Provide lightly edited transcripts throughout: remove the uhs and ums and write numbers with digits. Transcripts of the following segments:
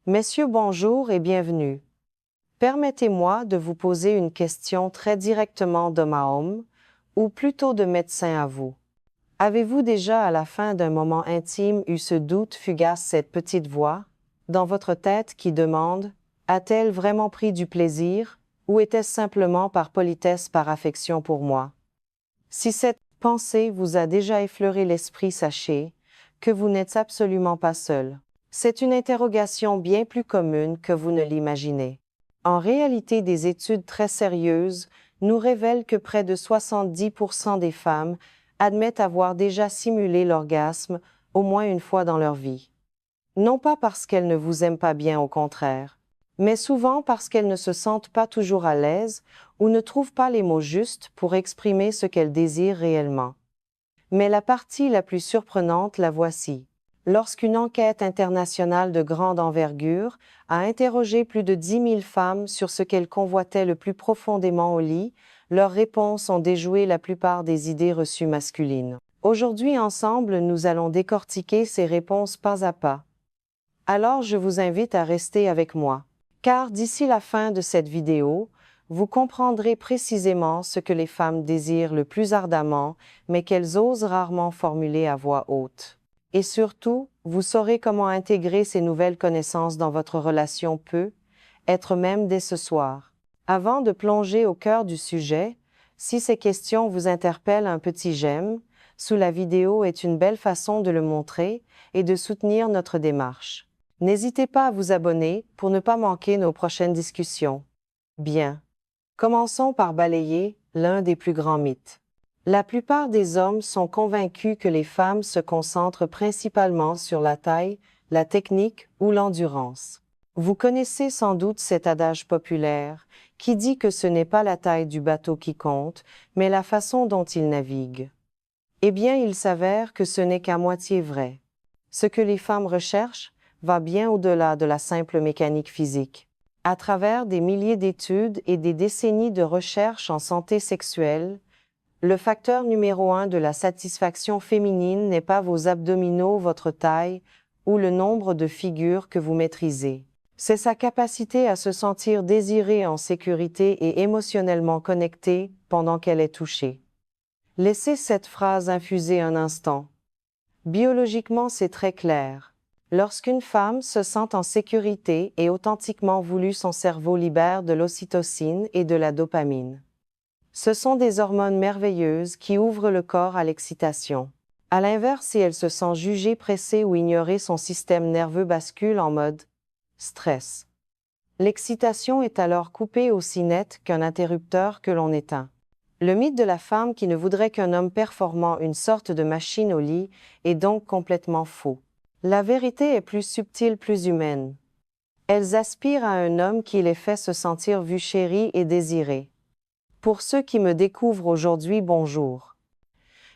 Messieurs, bonjour et bienvenue. Permettez-moi de vous poser une question très directement d'homme à homme, ou plutôt de médecin à vous. Avez-vous déjà, à la fin d'un moment intime, eu ce doute fugace, cette petite voix, dans votre tête qui demande « A-t-elle vraiment pris du plaisir, ou était-ce simplement par politesse, par affection pour moi ?» Si cette pensée vous a déjà effleuré l'esprit, sachez que vous n'êtes absolument pas seul. C'est une interrogation bien plus commune que vous ne l'imaginez. En réalité, des études très sérieuses nous révèlent que près de 70% des femmes admettent avoir déjà simulé l'orgasme au moins une fois dans leur vie. Non pas parce qu'elles ne vous aiment pas bien, au contraire, mais souvent parce qu'elles ne se sentent pas toujours à l'aise ou ne trouvent pas les mots justes pour exprimer ce qu'elles désirent réellement. Mais la partie la plus surprenante, la voici. Lorsqu'une enquête internationale de grande envergure a interrogé plus de 10 000 femmes sur ce qu'elles convoitaient le plus profondément au lit, leurs réponses ont déjoué la plupart des idées reçues masculines. Aujourd'hui, ensemble, nous allons décortiquer ces réponses pas à pas. Alors, je vous invite à rester avec moi, car d'ici la fin de cette vidéo, vous comprendrez précisément ce que les femmes désirent le plus ardemment, mais qu'elles osent rarement formuler à voix haute. Et surtout, vous saurez comment intégrer ces nouvelles connaissances dans votre relation être même dès ce soir. Avant de plonger au cœur du sujet, si ces questions vous interpellent, un petit j'aime sous la vidéo est une belle façon de le montrer et de soutenir notre démarche. N'hésitez pas à vous abonner pour ne pas manquer nos prochaines discussions. Bien. Commençons par balayer l'un des plus grands mythes. La plupart des hommes sont convaincus que les femmes se concentrent principalement sur la taille, la technique ou l'endurance. Vous connaissez sans doute cet adage populaire qui dit que ce n'est pas la taille du bateau qui compte, mais la façon dont il navigue. Eh bien, il s'avère que ce n'est qu'à moitié vrai. Ce que les femmes recherchent va bien au-delà de la simple mécanique physique. À travers des milliers d'études et des décennies de recherche en santé sexuelle, le facteur numéro 1 de la satisfaction féminine n'est pas vos abdominaux, votre taille ou le nombre de figures que vous maîtrisez. C'est sa capacité à se sentir désirée, en sécurité et émotionnellement connectée pendant qu'elle est touchée. Laissez cette phrase infuser un instant. Biologiquement, c'est très clair. Lorsqu'une femme se sent en sécurité et authentiquement voulue, son cerveau libère de l'ocytocine et de la dopamine. Ce sont des hormones merveilleuses qui ouvrent le corps à l'excitation. À l'inverse, si elle se sent jugée, pressée ou ignorée, son système nerveux bascule en mode stress. L'excitation est alors coupée aussi net qu'un interrupteur que l'on éteint. Le mythe de la femme qui ne voudrait qu'un homme performant, une sorte de machine au lit, est donc complètement faux. La vérité est plus subtile, plus humaine. Elles aspirent à un homme qui les fait se sentir vues, chéries et désirées. Pour ceux qui me découvrent aujourd'hui, bonjour.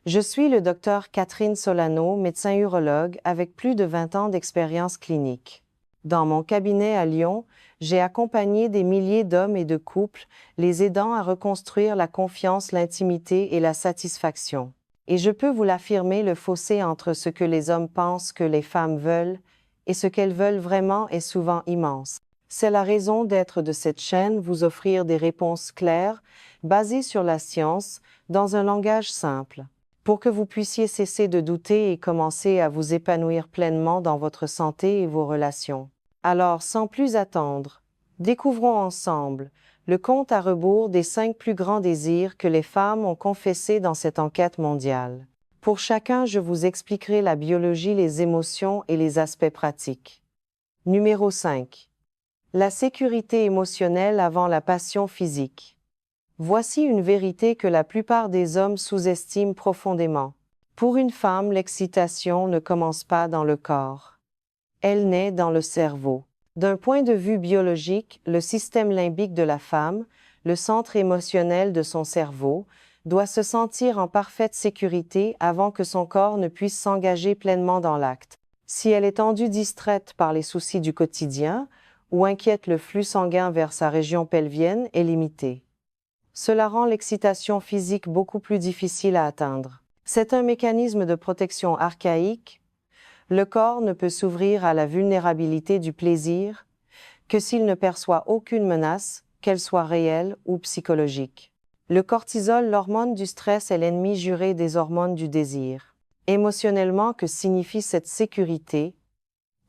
Je suis le docteur Catherine Solano, médecin urologue avec plus de 20 ans d'expérience clinique. Dans mon cabinet à Lyon, j'ai accompagné des milliers d'hommes et de couples, les aidant à reconstruire la confiance, l'intimité et la satisfaction. Et je peux vous l'affirmer, le fossé entre ce que les hommes pensent que les femmes veulent et ce qu'elles veulent vraiment est souvent immense. C'est la raison d'être de cette chaîne, vous offrir des réponses claires, basées sur la science, dans un langage simple, pour que vous puissiez cesser de douter et commencer à vous épanouir pleinement dans votre santé et vos relations. Alors, sans plus attendre, découvrons ensemble le compte à rebours des 5 plus grands désirs que les femmes ont confessés dans cette enquête mondiale. Pour chacun, je vous expliquerai la biologie, les émotions et les aspects pratiques. Numéro 5. La sécurité émotionnelle avant la passion physique. Voici une vérité que la plupart des hommes sous-estiment profondément. Pour une femme, l'excitation ne commence pas dans le corps. Elle naît dans le cerveau. D'un point de vue biologique, le système limbique de la femme, le centre émotionnel de son cerveau, doit se sentir en parfaite sécurité avant que son corps ne puisse s'engager pleinement dans l'acte. Si elle est tendue, distraite par les soucis du quotidien, ou inquiète, le flux sanguin vers sa région pelvienne est limité. Cela rend l'excitation physique beaucoup plus difficile à atteindre. C'est un mécanisme de protection archaïque. Le corps ne peut s'ouvrir à la vulnérabilité du plaisir que s'il ne perçoit aucune menace, qu'elle soit réelle ou psychologique. Le cortisol, l'hormone du stress, est l'ennemi juré des hormones du désir. Émotionnellement, que signifie cette sécurité?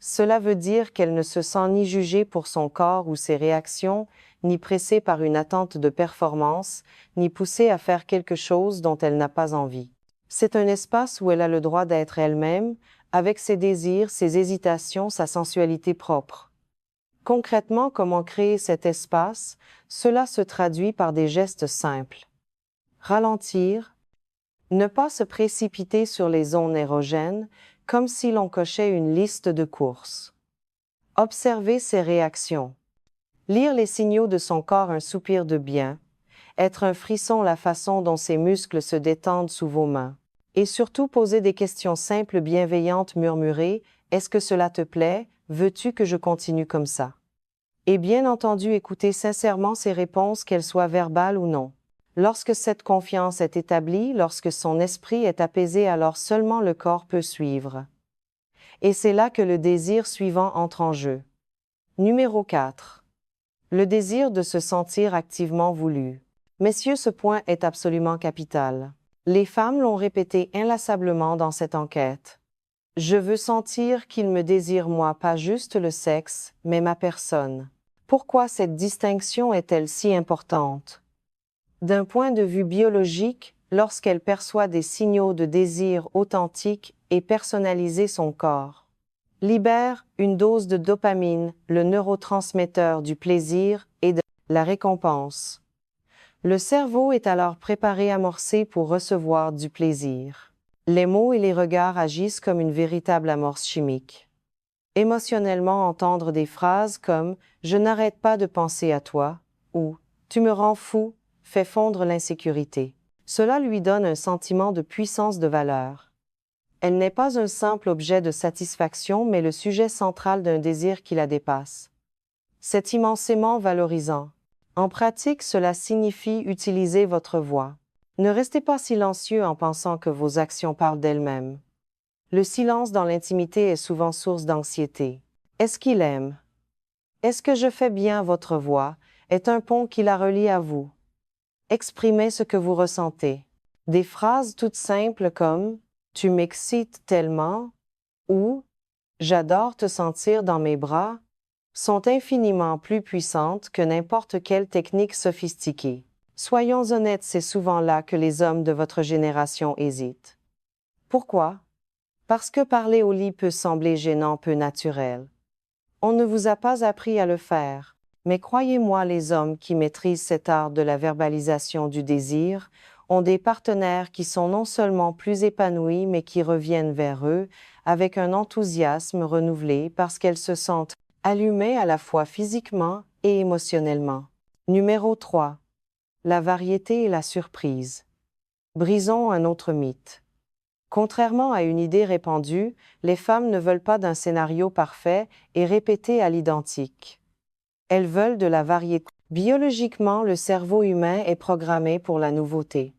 Cela veut dire qu'elle ne se sent ni jugée pour son corps ou ses réactions, ni pressée par une attente de performance, ni poussée à faire quelque chose dont elle n'a pas envie. C'est un espace où elle a le droit d'être elle-même, avec ses désirs, ses hésitations, sa sensualité propre. Concrètement, comment créer cet espace? Cela se traduit par des gestes simples. Ralentir, ne pas se précipiter sur les zones érogènes, comme si l'on cochait une liste de courses. Observer ses réactions. Lire les signaux de son corps, un soupir de bien, être un frisson, la façon dont ses muscles se détendent sous vos mains. Et surtout poser des questions simples, bienveillantes, murmurer « Est-ce que cela te plaît? Veux-tu que je continue comme ça? » Et bien entendu écouter sincèrement ses réponses, qu'elles soient verbales ou non. Lorsque cette confiance est établie, lorsque son esprit est apaisé, alors seulement le corps peut suivre. Et c'est là que le désir suivant entre en jeu. Numéro 4. Le désir de se sentir activement voulu. Messieurs, ce point est absolument capital. Les femmes l'ont répété inlassablement dans cette enquête. Je veux sentir qu'il me désire moi, pas juste le sexe, mais ma personne. Pourquoi cette distinction est-elle si importante? D'un point de vue biologique, lorsqu'elle perçoit des signaux de désir authentiques et personnalisés, son corps libère une dose de dopamine, le neurotransmetteur du plaisir et de la récompense. Le cerveau est alors préparé, amorcé pour recevoir du plaisir. Les mots et les regards agissent comme une véritable amorce chimique. Émotionnellement, entendre des phrases comme « Je n'arrête pas de penser à toi » ou « Tu me rends fou » fait fondre l'insécurité. Cela lui donne un sentiment de puissance, de valeur. Elle n'est pas un simple objet de satisfaction, mais le sujet central d'un désir qui la dépasse. C'est immensément valorisant. En pratique, cela signifie utiliser votre voix. Ne restez pas silencieux en pensant que vos actions parlent d'elles-mêmes. Le silence dans l'intimité est souvent source d'anxiété. Est-ce qu'il aime? Est-ce que je fais bien? Votre voix est un pont qui la relie à vous. Exprimez ce que vous ressentez. Des phrases toutes simples comme « Tu m'excites tellement » ou « J'adore te sentir dans mes bras » sont infiniment plus puissantes que n'importe quelle technique sophistiquée. Soyons honnêtes, c'est souvent là que les hommes de votre génération hésitent. Pourquoi? Parce que parler au lit peut sembler gênant, peu naturel. On ne vous a pas appris à le faire, mais croyez-moi, les hommes qui maîtrisent cet art de la verbalisation du désir ont des partenaires qui sont non seulement plus épanouis, mais qui reviennent vers eux avec un enthousiasme renouvelé parce qu'elles se sentent allumées à la fois physiquement et émotionnellement. Numéro 3. La variété et la surprise. Brisons un autre mythe. Contrairement à une idée répandue, les femmes ne veulent pas d'un scénario parfait et répété à l'identique. Elles veulent de la variété. Biologiquement, le cerveau humain est programmé pour la nouveauté.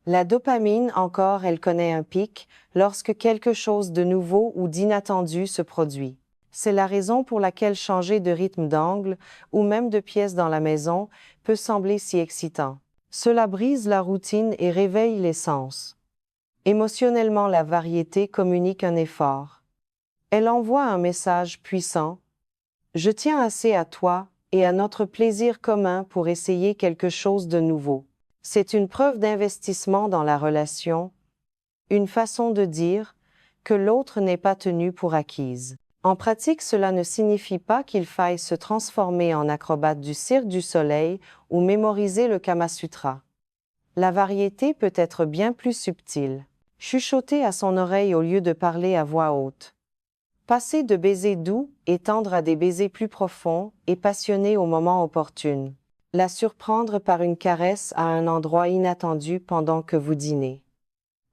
La dopamine, encore, elle connaît un pic lorsque quelque chose de nouveau ou d'inattendu se produit. C'est la raison pour laquelle changer de rythme, d'angle ou même de pièce dans la maison peut sembler si excitant. Cela brise la routine et réveille les sens. Émotionnellement, la variété communique un effort. Elle envoie un message puissant. Je tiens assez à toi et à notre plaisir commun pour essayer quelque chose de nouveau. C'est une preuve d'investissement dans la relation, une façon de dire que l'autre n'est pas tenu pour acquise. En pratique, cela ne signifie pas qu'il faille se transformer en acrobate du cirque du soleil ou mémoriser le Kama Sutra. La variété peut être bien plus subtile. Chuchoter à son oreille au lieu de parler à voix haute. Passer de baisers doux et tendres à des baisers plus profonds et passionnés au moment opportun. La surprendre par une caresse à un endroit inattendu pendant que vous dînez.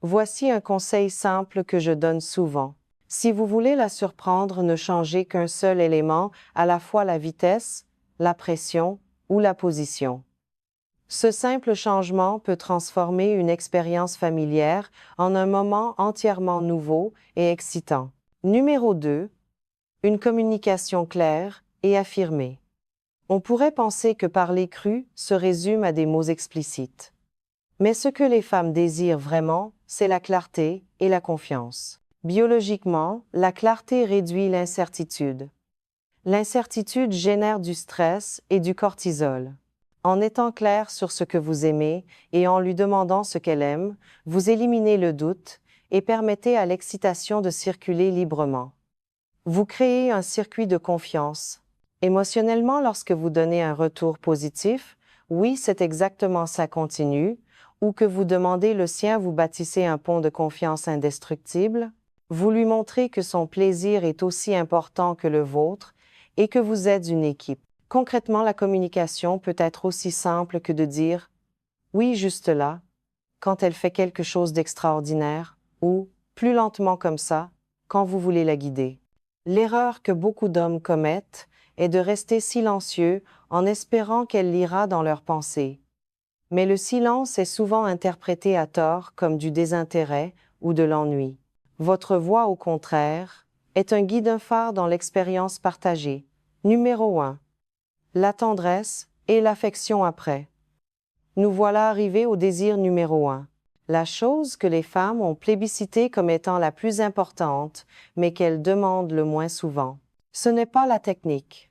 Voici un conseil simple que je donne souvent. Si vous voulez la surprendre, ne changez qu'un seul élément, à la fois la vitesse, la pression ou la position. Ce simple changement peut transformer une expérience familière en un moment entièrement nouveau et excitant. Numéro 2. Une communication claire et affirmée. On pourrait penser que parler cru se résume à des mots explicites. Mais ce que les femmes désirent vraiment, c'est la clarté et la confiance. Biologiquement, la clarté réduit l'incertitude. L'incertitude génère du stress et du cortisol. En étant clair sur ce que vous aimez et en lui demandant ce qu'elle aime, vous éliminez le doute et permettez à l'excitation de circuler librement. Vous créez un circuit de confiance. Émotionnellement, lorsque vous donnez un retour positif, oui, c'est exactement ça continue, ou que vous demandez le sien, vous bâtissez un pont de confiance indestructible, vous lui montrez que son plaisir est aussi important que le vôtre et que vous êtes une équipe. Concrètement, la communication peut être aussi simple que de dire « oui, juste là » quand elle fait quelque chose d'extraordinaire, ou « plus lentement comme ça » quand vous voulez la guider. L'erreur que beaucoup d'hommes commettent est de rester silencieux en espérant qu'elle lira dans leurs pensées. Mais le silence est souvent interprété à tort comme du désintérêt ou de l'ennui. Votre voix, au contraire, est un guide, un phare dans l'expérience partagée. Numéro 1. La tendresse et l'affection après. Nous voilà arrivés au désir numéro 1. La chose que les femmes ont plébiscitée comme étant la plus importante, mais qu'elles demandent le moins souvent. Ce n'est pas la technique.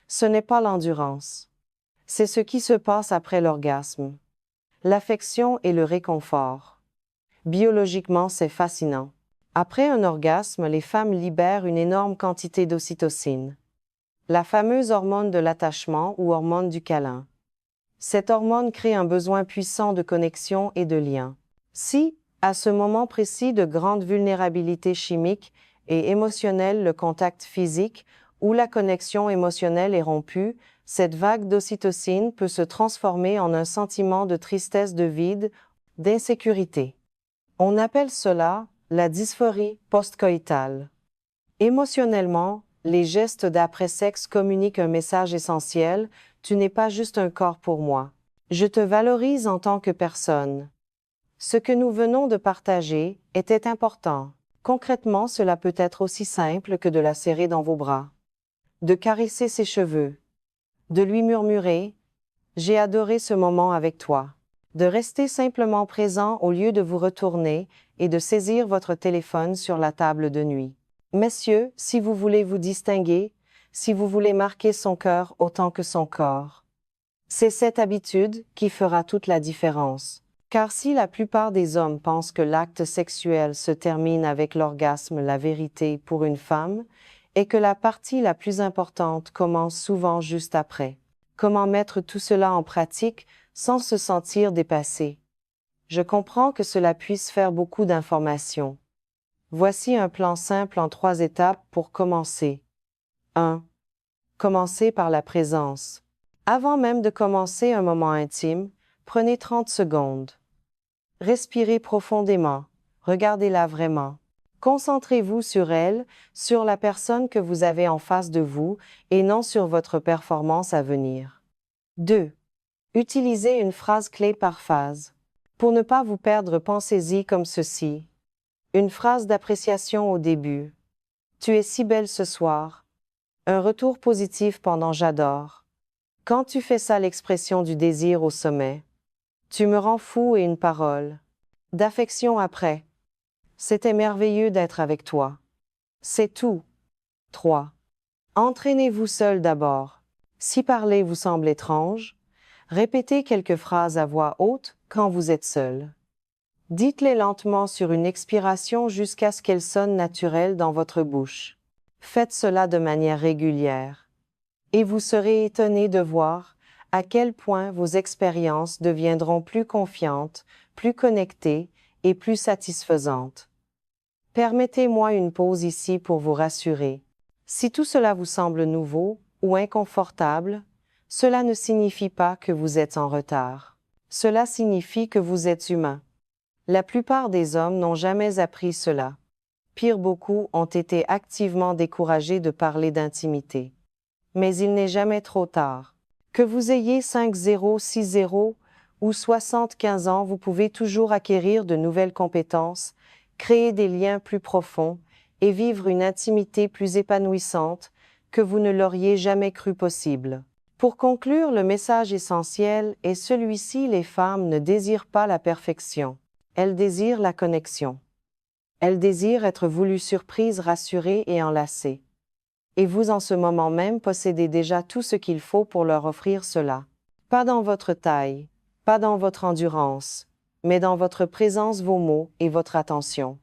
Ce n'est pas l'endurance. C'est ce qui se passe après l'orgasme. L'affection et le réconfort. Biologiquement, c'est fascinant. Après un orgasme, les femmes libèrent une énorme quantité d'ocytocine, la fameuse hormone de l'attachement ou hormone du câlin. Cette hormone crée un besoin puissant de connexion et de lien. Si, à ce moment précis de grande vulnérabilité chimique et émotionnelle, le contact physique ou la connexion émotionnelle est rompue, cette vague d'ocytocine peut se transformer en un sentiment de tristesse, de vide, d'insécurité. On appelle cela la dysphorie postcoïtale. Émotionnellement, les gestes d'après-sexe communiquent un message essentiel: tu n'es pas juste un corps pour moi. Je te valorise en tant que personne. Ce que nous venons de partager était important. Concrètement, cela peut être aussi simple que de la serrer dans vos bras, de caresser ses cheveux, de lui murmurer « J'ai adoré ce moment avec toi », de rester simplement présent au lieu de vous retourner et de saisir votre téléphone sur la table de nuit. Messieurs, si vous voulez vous distinguer, si vous voulez marquer son cœur autant que son corps, c'est cette habitude qui fera toute la différence. Car si la plupart des hommes pensent que l'acte sexuel se termine avec l'orgasme, la vérité pour une femme est que la partie la plus importante commence souvent juste après. Comment mettre tout cela en pratique sans se sentir dépassé? Je comprends que cela puisse faire beaucoup d'informations. Voici un plan simple en 3 étapes pour commencer. 1. Commencez par la présence. Avant même de commencer un moment intime, prenez 30 secondes. Respirez profondément. Regardez-la vraiment. Concentrez-vous sur elle, sur la personne que vous avez en face de vous, et non sur votre performance à venir. 2. Utilisez une phrase clé par phase. Pour ne pas vous perdre, pensez-y comme ceci. Une phrase d'appréciation au début. Tu es si belle ce soir. Un retour positif pendant j'adore. Quand tu fais ça, l'expression du désir au sommet. Tu me rends fou, et une parole d'affection après. C'était merveilleux d'être avec toi. C'est tout. 3. Entraînez-vous seul d'abord. Si parler vous semble étrange, répétez quelques phrases à voix haute quand vous êtes seul. Dites-les lentement sur une expiration jusqu'à ce qu'elles sonnent naturelles dans votre bouche. Faites cela de manière régulière. Et vous serez étonné de voir à quel point vos expériences deviendront plus confiantes, plus connectées et plus satisfaisantes. Permettez-moi une pause ici pour vous rassurer. Si tout cela vous semble nouveau ou inconfortable, cela ne signifie pas que vous êtes en retard. Cela signifie que vous êtes humain. La plupart des hommes n'ont jamais appris cela. Pire, beaucoup ont été activement découragés de parler d'intimité. Mais il n'est jamais trop tard. Que vous ayez 50, 60 ou 75 ans, vous pouvez toujours acquérir de nouvelles compétences, créer des liens plus profonds et vivre une intimité plus épanouissante que vous ne l'auriez jamais cru possible. Pour conclure, le message essentiel est celui-ci: les femmes ne désirent pas la perfection, elles désirent la connexion. Elles désirent être voulues, surprises, rassurées et enlacées. Et vous, en ce moment même, possédez déjà tout ce qu'il faut pour leur offrir cela. Pas dans votre taille, pas dans votre endurance, mais dans votre présence, vos mots et votre attention.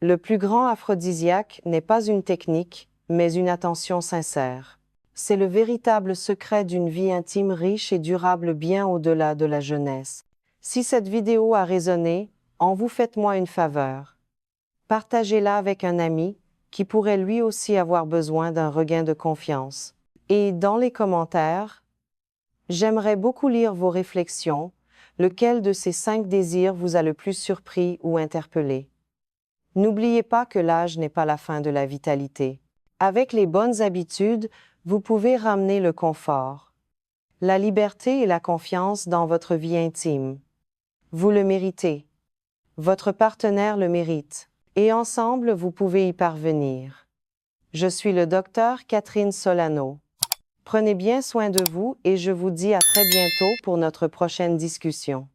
Le plus grand aphrodisiaque n'est pas une technique, mais une attention sincère. C'est le véritable secret d'une vie intime riche et durable, bien au-delà de la jeunesse. Si cette vidéo a résonné, en vous, faites-moi une faveur. Partagez-la avec un ami qui pourrait lui aussi avoir besoin d'un regain de confiance. Et dans les commentaires, j'aimerais beaucoup lire vos réflexions. Lequel de ces 5 désirs vous a le plus surpris ou interpellé? N'oubliez pas que l'âge n'est pas la fin de la vitalité. Avec les bonnes habitudes, vous pouvez ramener le confort, la liberté et la confiance dans votre vie intime. Vous le méritez. Votre partenaire le mérite. Et ensemble, vous pouvez y parvenir. Je suis le docteur Catherine Solano. Prenez bien soin de vous et je vous dis à très bientôt pour notre prochaine discussion.